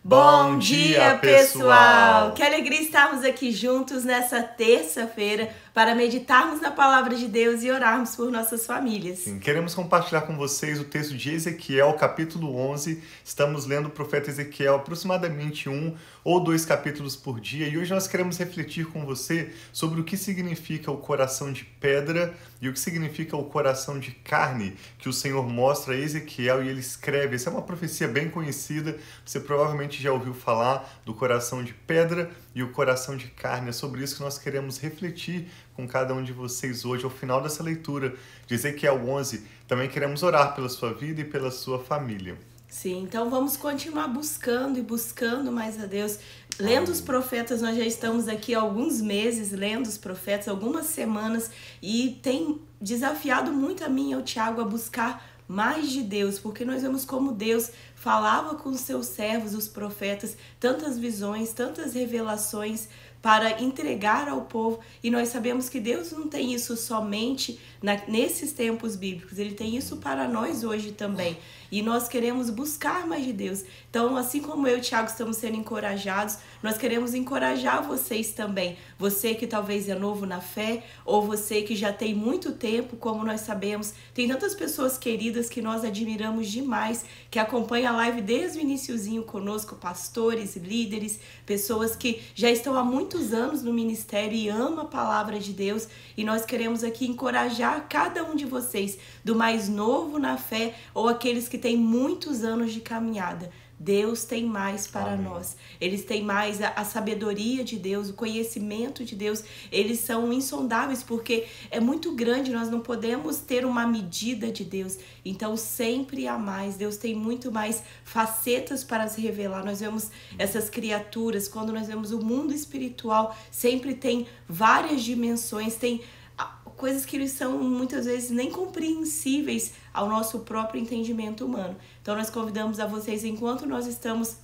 Bom dia, pessoal! Que alegria estarmos aqui juntos nessa terça-feira para meditarmos na palavra de Deus e orarmos por nossas famílias. Sim, queremos compartilhar com vocês o texto de Ezequiel, capítulo 11. Estamos lendo o profeta Ezequiel aproximadamente 1 ou 2 capítulos por dia e hoje nós queremos refletir com você sobre o que significa o coração de pedra e o que significa o coração de carne que o Senhor mostra a Ezequiel e ele escreve. Essa é uma profecia bem conhecida, você provavelmente já ouviu falar do coração de pedra e o coração de carne. É sobre isso que nós queremos refletir com cada um de vocês hoje, ao final dessa leitura de Ezequiel 11. Também queremos orar pela sua vida e pela sua família. Sim, então vamos continuar buscando e buscando mais a Deus. Lendo os profetas, nós já estamos aqui há alguns meses lendo os profetas, algumas semanas, e tem desafiado muito a mim e ao Tiago a buscar mais de Deus, porque nós vemos como Deus falava com os seus servos, os profetas, tantas visões, tantas revelações para entregar ao povo, e nós sabemos que Deus não tem isso somente nesses tempos bíblicos, Ele tem isso para nós hoje também, e nós queremos buscar mais de Deus. Então, assim como eu e o Tiago estamos sendo encorajados, nós queremos encorajar vocês também, você que talvez é novo na fé, ou você que já tem muito tempo, como nós sabemos, tem tantas pessoas queridas que nós admiramos demais, que acompanham a live desde o iniciozinho conosco, pastores, líderes, pessoas que já estão há muitos anos no ministério e amam a palavra de Deus, e nós queremos aqui encorajar cada um de vocês, do mais novo na fé ou aqueles que têm muitos anos de caminhada. Deus tem mais para nós. Eles têm mais a sabedoria de Deus, o conhecimento de Deus. Eles são insondáveis porque é muito grande, nós não podemos ter uma medida de Deus. Então sempre há mais. Deus tem muito mais facetas para se revelar. Nós vemos essas criaturas, quando nós vemos o mundo espiritual, sempre tem várias dimensões, tem coisas que são muitas vezes nem compreensíveis ao nosso próprio entendimento humano. Então nós convidamos a vocês, enquanto nós estamos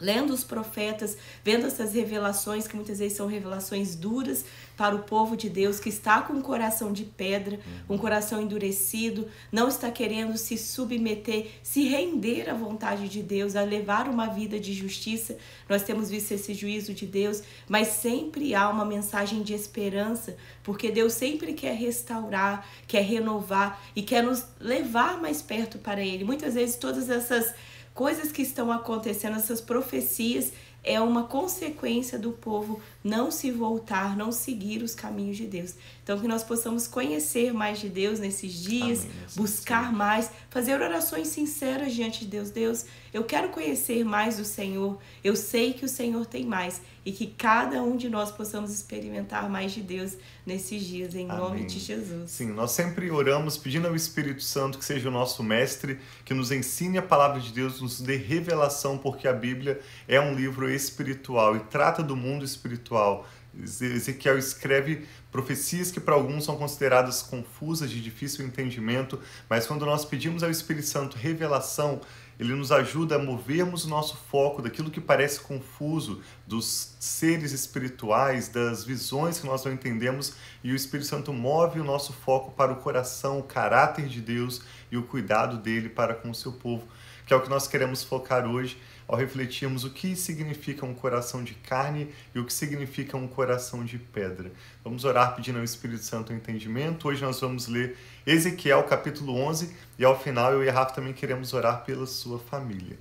lendo os profetas, vendo essas revelações, que muitas vezes são revelações duras para o povo de Deus, que está com um coração de pedra, um coração endurecido, não está querendo se submeter, se render à vontade de Deus, a levar uma vida de justiça. Nós temos visto esse juízo de Deus, mas sempre há uma mensagem de esperança, porque Deus sempre quer restaurar, quer renovar e quer nos levar mais perto para Ele. Muitas vezes todas essas coisas que estão acontecendo, essas profecias, é uma consequência do povo não se voltar, não seguir os caminhos de Deus. Então que nós possamos conhecer mais de Deus nesses dias, buscar mais, fazer orações sinceras diante de Deus. Deus, eu quero conhecer mais do Senhor, eu sei que o Senhor tem mais, e que cada um de nós possamos experimentar mais de Deus nesses dias, em nome de Jesus. Sim, nós sempre oramos pedindo ao Espírito Santo que seja o nosso mestre, que nos ensine a palavra de Deus, nos dê revelação, porque a Bíblia é um livro espiritual e trata do mundo espiritual. Ezequiel escreve profecias que para alguns são consideradas confusas, de difícil entendimento, mas quando nós pedimos ao Espírito Santo revelação, ele nos ajuda a movermos o nosso foco daquilo que parece confuso, dos seres espirituais, das visões que nós não entendemos, e o Espírito Santo move o nosso foco para o coração, o caráter de Deus e o cuidado dele para com o seu povo, que é o que nós queremos focar hoje, ao refletirmos o que significa um coração de carne e o que significa um coração de pedra. Vamos orar pedindo ao Espírito Santo o entendimento. Hoje nós vamos ler Ezequiel capítulo 11 e ao final eu e a Rafa também queremos orar pela sua família.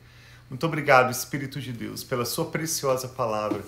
Muito obrigado, Espírito de Deus, pela sua preciosa palavra,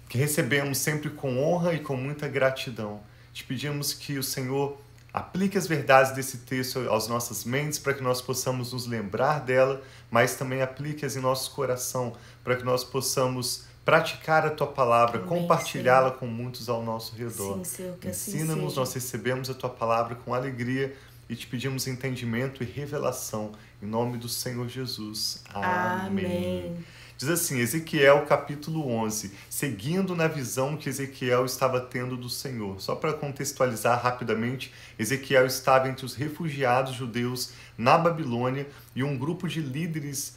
que recebemos sempre com honra e com muita gratidão. Te pedimos que o Senhor aplique as verdades desse texto às nossas mentes para que nós possamos nos lembrar dela, mas também aplique-as em nosso coração para que nós possamos praticar a Tua palavra, compartilhá-la com muitos ao nosso redor. Sim, Senhor, que assim Ensina-nos, seja. nós recebemos a Tua palavra com alegria e te pedimos entendimento e revelação em nome do Senhor Jesus. Amém. Diz assim, Ezequiel capítulo 11, seguindo na visão que Ezequiel estava tendo do Senhor. Só para contextualizar rapidamente, Ezequiel estava entre os refugiados judeus na Babilônia e um grupo de líderes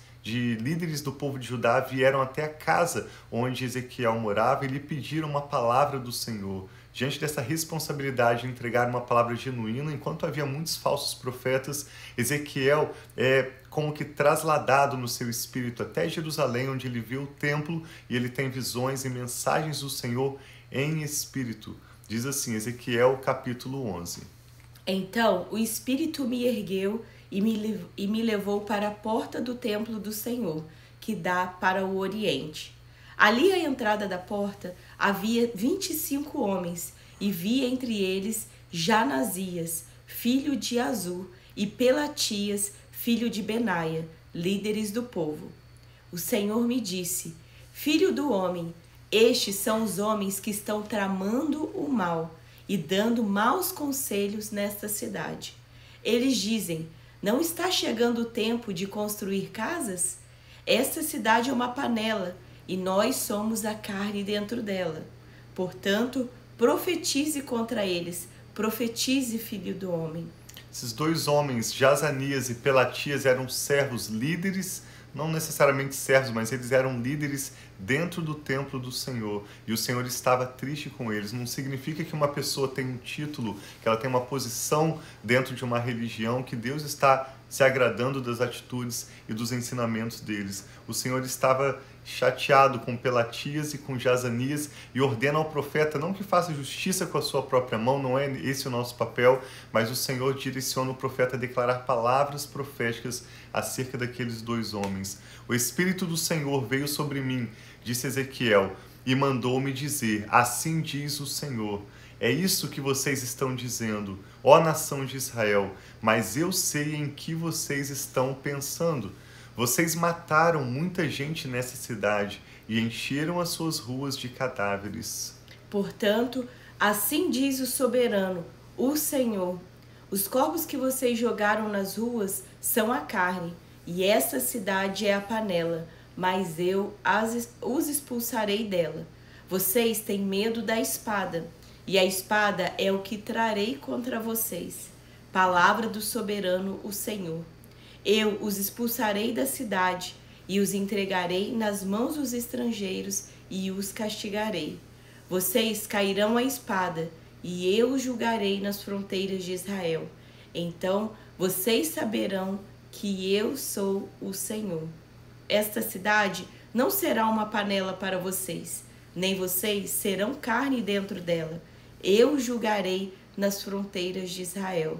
do povo de Judá vieram até a casa onde Ezequiel morava e lhe pediram uma palavra do Senhor, diante dessa responsabilidade de entregar uma palavra genuína, enquanto havia muitos falsos profetas, Ezequiel é como que trasladado no seu espírito até Jerusalém, onde ele vê o templo e ele tem visões e mensagens do Senhor em espírito. Diz assim, Ezequiel capítulo 11. Então o Espírito me ergueu e me levou para a porta do templo do Senhor, que dá para o Oriente. Ali à entrada da porta havia 25 homens, e vi entre eles Janasias, filho de Azur, e Pelatias, filho de Benaia, líderes do povo. O Senhor me disse: Filho do homem, estes são os homens que estão tramando o mal e dando maus conselhos nesta cidade. Eles dizem: não está chegando o tempo de construir casas? Esta cidade é uma panela, e nós somos a carne dentro dela. Portanto, profetize contra eles, profetize, filho do homem. Esses dois homens, Jazanias e Pelatias, eram servos, líderes, não necessariamente servos, mas eles eram líderes dentro do templo do Senhor. E o Senhor estava triste com eles. Não significa que uma pessoa tem um título, que ela tem uma posição dentro de uma religião, que Deus está se agradando das atitudes e dos ensinamentos deles. O Senhor estava chateado com Pelatias e com Jazanias e ordena ao profeta não que faça justiça com a sua própria mão, não é esse o nosso papel, mas o Senhor direciona o profeta a declarar palavras proféticas acerca daqueles dois homens. O Espírito do Senhor veio sobre mim, disse Ezequiel, e mandou-me dizer: assim diz o Senhor. É isso que vocês estão dizendo, ó nação de Israel, mas eu sei em que vocês estão pensando. Vocês mataram muita gente nessa cidade e encheram as suas ruas de cadáveres. Portanto, assim diz o soberano, o Senhor: os corpos que vocês jogaram nas ruas são a carne, e esta cidade é a panela, mas eu os expulsarei dela. Vocês têm medo da espada, e a espada é o que trarei contra vocês. Palavra do soberano, o Senhor. Eu os expulsarei da cidade e os entregarei nas mãos dos estrangeiros e os castigarei. Vocês cairão à espada e eu os julgarei nas fronteiras de Israel. Então vocês saberão que eu sou o Senhor. Esta cidade não será uma panela para vocês, nem vocês serão carne dentro dela. Eu julgarei nas fronteiras de Israel.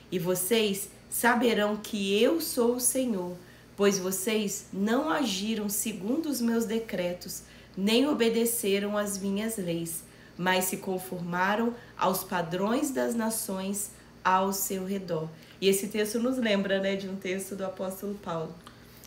E vocês saberão que eu sou o Senhor, pois vocês não agiram segundo os meus decretos, nem obedeceram às minhas leis, mas se conformaram aos padrões das nações ao seu redor. E esse texto nos lembra, de um texto do apóstolo Paulo.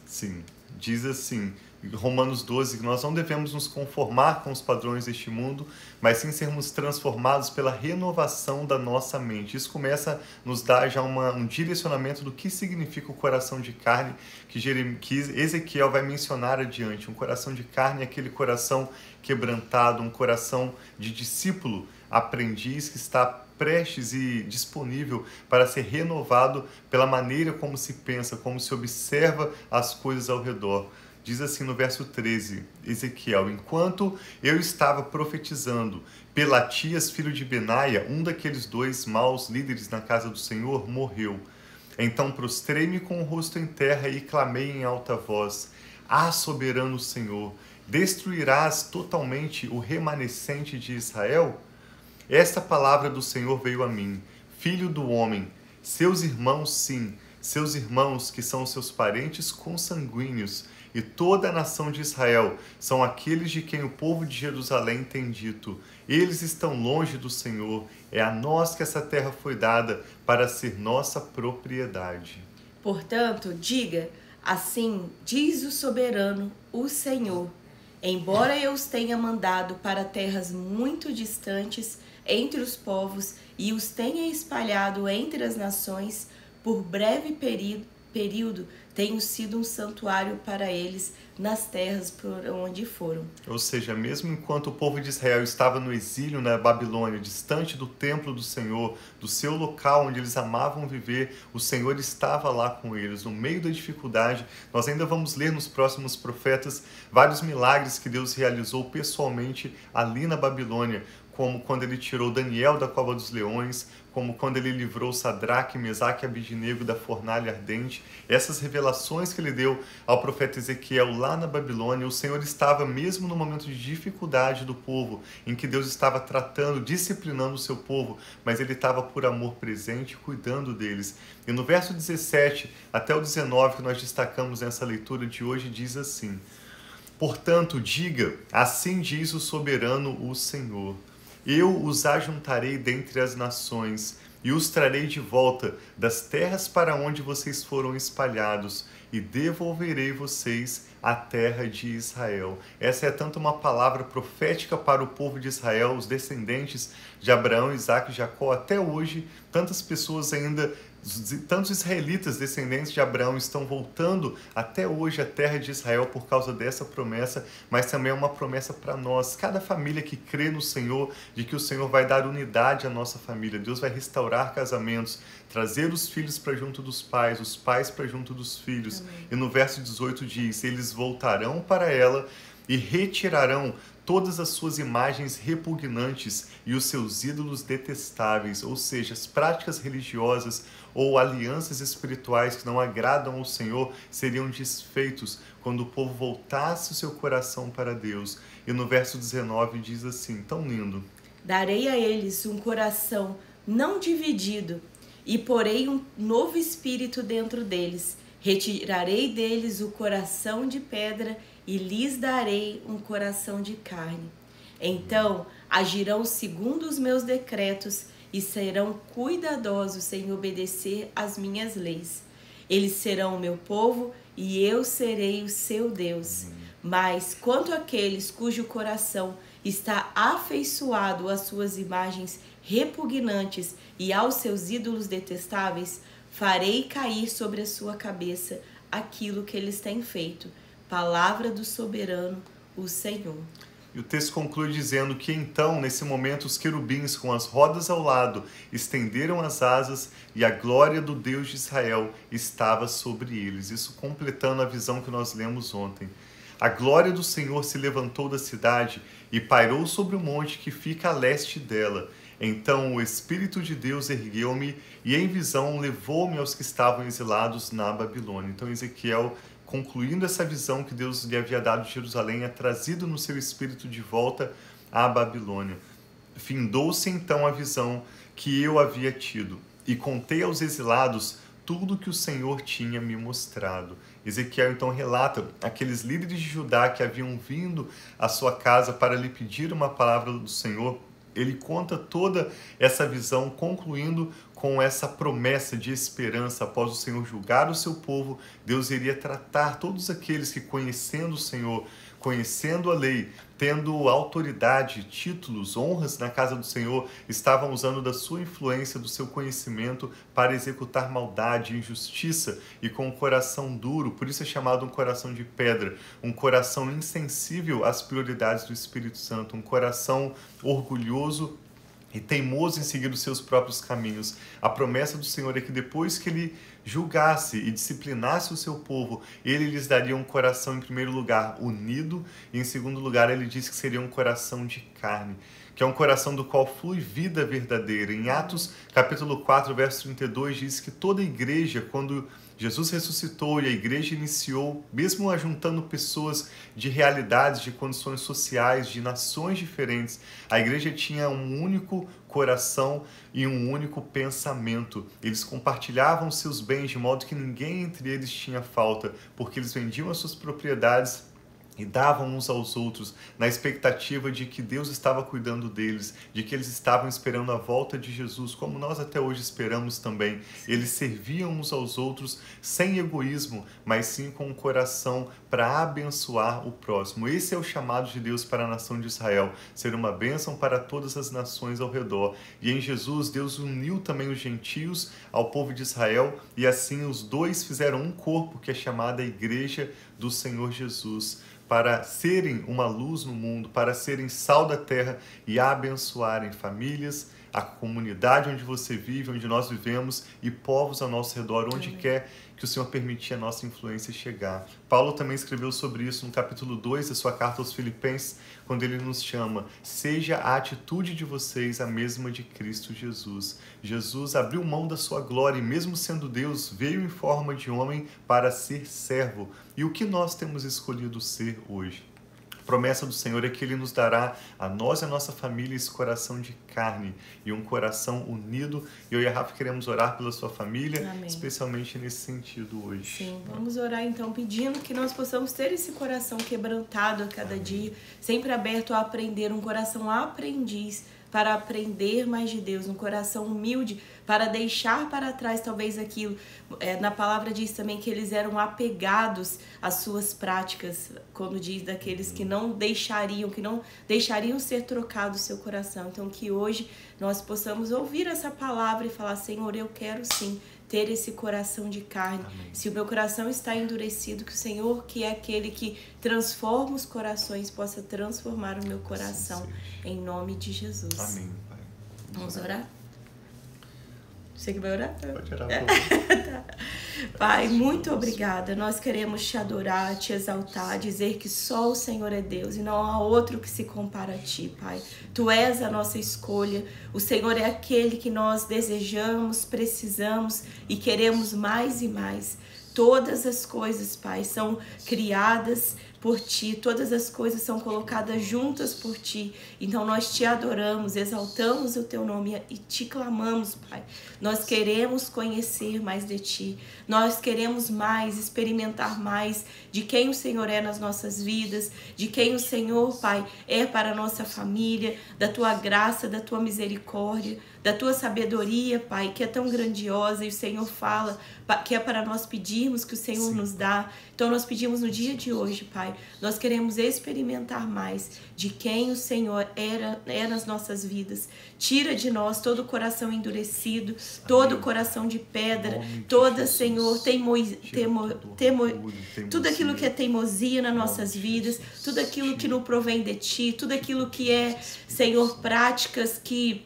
Sim, diz assim, Romanos 12, que nós não devemos nos conformar com os padrões deste mundo, mas sim sermos transformados pela renovação da nossa mente. Isso começa a nos dar já um direcionamento do que significa o coração de carne, que Ezequiel vai mencionar adiante. Um coração de carne é aquele coração quebrantado, um coração de discípulo, aprendiz, que está prestes e disponível para ser renovado pela maneira como se pensa, como se observa as coisas ao redor. Diz assim no verso 13, Ezequiel: enquanto eu estava profetizando, Pelatias, filho de Benaia, um daqueles dois maus líderes na casa do Senhor, morreu. Então prostrei-me com o rosto em terra e clamei em alta voz: ah, soberano Senhor, destruirás totalmente o remanescente de Israel? Esta palavra do Senhor veio a mim: filho do homem, seus irmãos, sim, seus irmãos que são seus parentes consanguíneos, e toda a nação de Israel são aqueles de quem o povo de Jerusalém tem dito: eles estão longe do Senhor, é a nós que essa terra foi dada para ser nossa propriedade. Portanto, diga: assim diz o soberano, o Senhor: embora eu os tenha mandado para terras muito distantes entre os povos e os tenha espalhado entre as nações, por breve período tenho sido um santuário para eles nas terras por onde foram. Ou seja, mesmo enquanto o povo de Israel estava no exílio na Babilônia, distante do templo do Senhor, do seu local onde eles amavam viver, o Senhor estava lá com eles, no meio da dificuldade. Nós ainda vamos ler nos próximos profetas vários milagres que Deus realizou pessoalmente ali na Babilônia, como quando ele tirou Daniel da cova dos leões, como quando ele livrou Sadraque, Mesaque e Abednego da fornalha ardente. Essas revelações que ele deu ao profeta Ezequiel lá na Babilônia, o Senhor estava mesmo no momento de dificuldade do povo, em que Deus estava tratando, disciplinando o seu povo, mas ele estava por amor presente, cuidando deles. E no verso 17 até o 19, que nós destacamos nessa leitura de hoje, diz assim: portanto, diga, assim diz o soberano, o Senhor: eu os ajuntarei dentre as nações e os trarei de volta das terras para onde vocês foram espalhados, e devolverei vocês à terra de Israel. Essa é tanto uma palavra profética para o povo de Israel, os descendentes de Abraão, Isaque e Jacó. Até hoje, tantas pessoas ainda, tantos israelitas descendentes de Abraão estão voltando até hoje à terra de Israel por causa dessa promessa, mas também é uma promessa para nós, cada família que crê no Senhor, de que o Senhor vai dar unidade à nossa família. Deus vai restaurar casamentos, trazer os filhos para junto dos pais, os pais para junto dos filhos. Amém. E no verso 18 diz: eles voltarão para ela e retirarão todas as suas imagens repugnantes e os seus ídolos detestáveis, ou seja, as práticas religiosas ou alianças espirituais que não agradam ao Senhor seriam desfeitos quando o povo voltasse o seu coração para Deus. E no verso 19 diz assim, tão lindo: darei a eles um coração não dividido e porei um novo espírito dentro deles. Retirarei deles o coração de pedra e lhes darei um coração de carne. Então agirão segundo os meus decretos e serão cuidadosos em obedecer às minhas leis. Eles serão o meu povo e eu serei o seu Deus. Mas quanto àqueles cujo coração está afeiçoado às suas imagens repugnantes e aos seus ídolos detestáveis, farei cair sobre a sua cabeça aquilo que eles têm feito. Palavra do soberano, o Senhor. E o texto conclui dizendo que então, nesse momento, os querubins com as rodas ao lado estenderam as asas e a glória do Deus de Israel estava sobre eles. Isso completando a visão que nós lemos ontem. A glória do Senhor se levantou da cidade e pairou sobre o monte que fica a leste dela. Então o Espírito de Deus ergueu-me e em visão levou-me aos que estavam exilados na Babilônia. Então Ezequiel, concluindo essa visão que Deus lhe havia dado de Jerusalém, é trazido no seu espírito de volta à Babilônia. Findou-se então a visão que eu havia tido e contei aos exilados tudo que o Senhor tinha me mostrado. Ezequiel então relata aqueles líderes de Judá que haviam vindo à sua casa para lhe pedir uma palavra do Senhor. Ele conta toda essa visão, concluindo com essa promessa de esperança. Após o Senhor julgar o seu povo, Deus iria tratar todos aqueles que, conhecendo o Senhor, conhecendo a lei, tendo autoridade, títulos, honras na casa do Senhor, estavam usando da sua influência, do seu conhecimento para executar maldade, injustiça e com um coração duro. Por isso é chamado um coração de pedra, um coração insensível às prioridades do Espírito Santo, um coração orgulhoso e teimoso em seguir os seus próprios caminhos. A promessa do Senhor é que depois que ele julgasse e disciplinasse o seu povo, ele lhes daria um coração, em primeiro lugar, unido, e em segundo lugar, ele disse que seria um coração de carne, que é um coração do qual flui vida verdadeira. Em Atos, capítulo 4, verso 32, diz que toda a igreja, quando Jesus ressuscitou e a igreja iniciou, mesmo ajuntando pessoas de realidades, de condições sociais, de nações diferentes, a igreja tinha um único coração e um único pensamento. Eles compartilhavam seus bens de modo que ninguém entre eles tinha falta, porque eles vendiam as suas propriedades e davam uns aos outros na expectativa de que Deus estava cuidando deles, de que eles estavam esperando a volta de Jesus, como nós até hoje esperamos também. Eles serviam uns aos outros sem egoísmo, mas sim com o coração para abençoar o próximo. Esse é o chamado de Deus para a nação de Israel, ser uma bênção para todas as nações ao redor. E em Jesus, Deus uniu também os gentios ao povo de Israel, e assim os dois fizeram um corpo, que é chamada Igreja do Senhor Jesus, para serem uma luz no mundo, para serem sal da terra e abençoarem famílias, a comunidade onde você vive, onde nós vivemos e povos ao nosso redor, onde quer que o Senhor permitir a nossa influência chegar. Paulo também escreveu sobre isso no capítulo 2 da sua carta aos Filipenses, quando ele nos chama: seja a atitude de vocês a mesma de Cristo Jesus. Jesus abriu mão da sua glória e, mesmo sendo Deus, veio em forma de homem para ser servo. E o que nós temos escolhido ser hoje? A promessa do Senhor é que Ele nos dará, a nós e a nossa família, esse coração de carne e um coração unido. E eu e a Rafa queremos orar pela sua família, Amém. Especialmente nesse sentido hoje. Sim, vamos orar então pedindo que nós possamos ter esse coração quebrantado a cada dia, sempre aberto a aprender, um coração aprendiz para aprender mais de Deus, um coração humilde para deixar para trás talvez aquilo. Na palavra diz também que eles eram apegados às suas práticas, quando diz daqueles que não deixariam ser trocado o seu coração. Então que hoje nós possamos ouvir essa palavra e falar: Senhor, eu quero sim ter esse coração de carne. Amém. Se o meu coração está endurecido, que o Senhor, que é aquele que transforma os corações, possa transformar o meu coração, em nome de Jesus. Amém, Pai. Vamos orar? Você que vai orar? Pode orar. Tá. Pai, muito obrigada. Nós queremos te adorar, te exaltar, dizer que só o Senhor é Deus e não há outro que se compara a ti, Pai. Tu és a nossa escolha. O Senhor é aquele que nós desejamos, precisamos e queremos mais e mais. Todas as coisas, Pai, são criadas por Ti, todas as coisas são colocadas juntas por Ti. Então nós Te adoramos, exaltamos o Teu nome e Te clamamos, Pai. Nós queremos conhecer mais de Ti, nós queremos mais, experimentar mais de quem o Senhor é nas nossas vidas, de quem o Senhor, Pai, é para a nossa família, da Tua graça, da Tua misericórdia, da Tua sabedoria, Pai, que é tão grandiosa, e o Senhor fala que é para nós pedirmos, que o Senhor nos dá. Então nós pedimos no dia de hoje, Pai, nós queremos experimentar mais de quem o Senhor é nas nossas vidas. Tira de nós todo o coração endurecido, todo o coração de pedra, toda, Senhor, tudo aquilo que é teimosia nas nossas vidas, tudo aquilo que não provém de Ti, tudo aquilo que é, Senhor, práticas que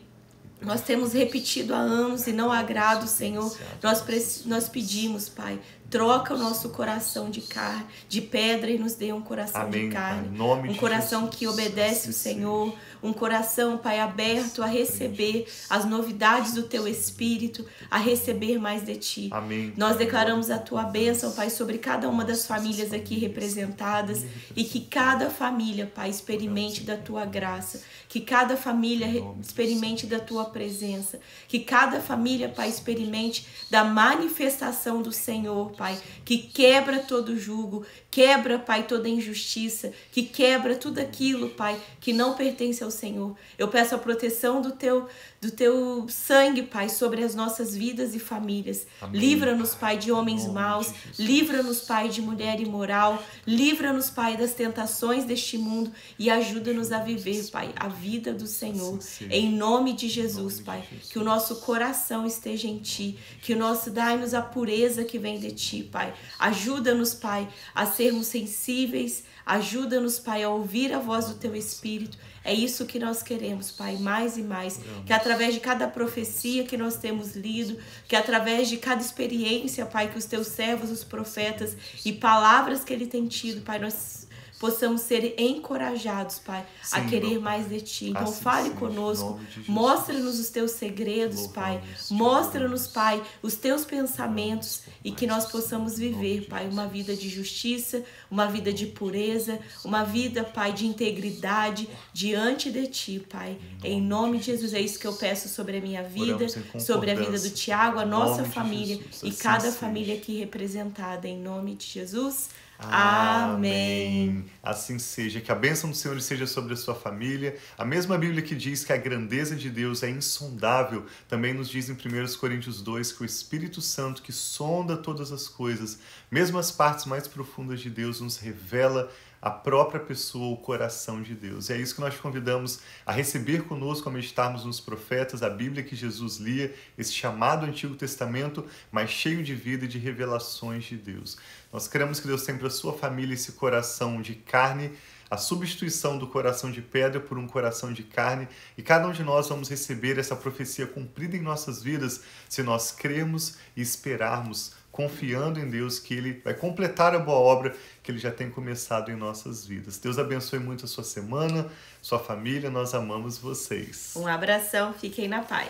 nós temos repetido há anos e não agrada o Senhor. Nós pedimos, Pai, troca o nosso coração de pedra e nos dê um coração Amém, de carne. Pai, um coração que obedece o Senhor. Um coração, Pai, aberto a receber as novidades do Teu Espírito, a receber mais de Ti. Amém. Nós declaramos a Tua bênção, Pai, sobre cada uma das famílias aqui representadas e que cada família, Pai, experimente da Tua graça, que cada família experimente da Tua presença, que cada família, Pai, experimente da manifestação do Senhor, Pai, que quebra todo jugo, quebra, Pai, toda injustiça, que quebra tudo aquilo, Pai, que não pertence ao Senhor. Eu peço a proteção do teu sangue, Pai, sobre as nossas vidas e famílias. Livra-nos, Pai, de homens maus, livra-nos, Pai, de mulher imoral, livra-nos, Pai, das tentações deste mundo e ajuda-nos a viver, Pai, a vida do Senhor. Em nome de Jesus, Pai, que o nosso coração esteja em Ti, que o nosso dai-nos a pureza que vem de Ti, Pai. Ajuda-nos, Pai, a sermos sensíveis, ajuda-nos, Pai, a ouvir a voz do Teu Espírito. É isso que nós queremos, Pai, mais e mais. Que através de cada profecia que nós temos lido, que através de cada experiência, Pai, que os Teus servos, os profetas e palavras que Ele tem tido, Pai, nós possamos ser encorajados, Pai, a querer mais de Ti. Então fale conosco, mostra-nos os Teus segredos, Pai, mostra-nos, Pai, os Teus pensamentos e que nós possamos viver, Pai, uma vida de justiça, uma vida de pureza, uma vida, Pai, de integridade diante de Ti, Pai. Em nome de Jesus, é isso que eu peço sobre a minha vida, sobre a vida do Tiago, a nossa família e cada família aqui representada. Em nome de Jesus. Amém. Assim seja. Que a bênção do Senhor esteja sobre a sua família. A mesma Bíblia que diz que a grandeza de Deus é insondável, também nos diz em 1 Coríntios 2 que o Espírito Santo, que sonda todas as coisas, mesmo as partes mais profundas de Deus, nos revela a própria pessoa, o coração de Deus. E é isso que nós te convidamos a receber conosco, a meditarmos nos profetas, a Bíblia que Jesus lia, esse chamado Antigo Testamento, mas cheio de vida e de revelações de Deus. Nós queremos que Deus tenha para a sua família esse coração de carne, a substituição do coração de pedra por um coração de carne, e cada um de nós vamos receber essa profecia cumprida em nossas vidas se nós crermos e esperarmos, confiando em Deus que Ele vai completar a boa obra que Ele já tem começado em nossas vidas. Deus abençoe muito a sua semana, sua família, nós amamos vocês. Um abração, fiquem na paz.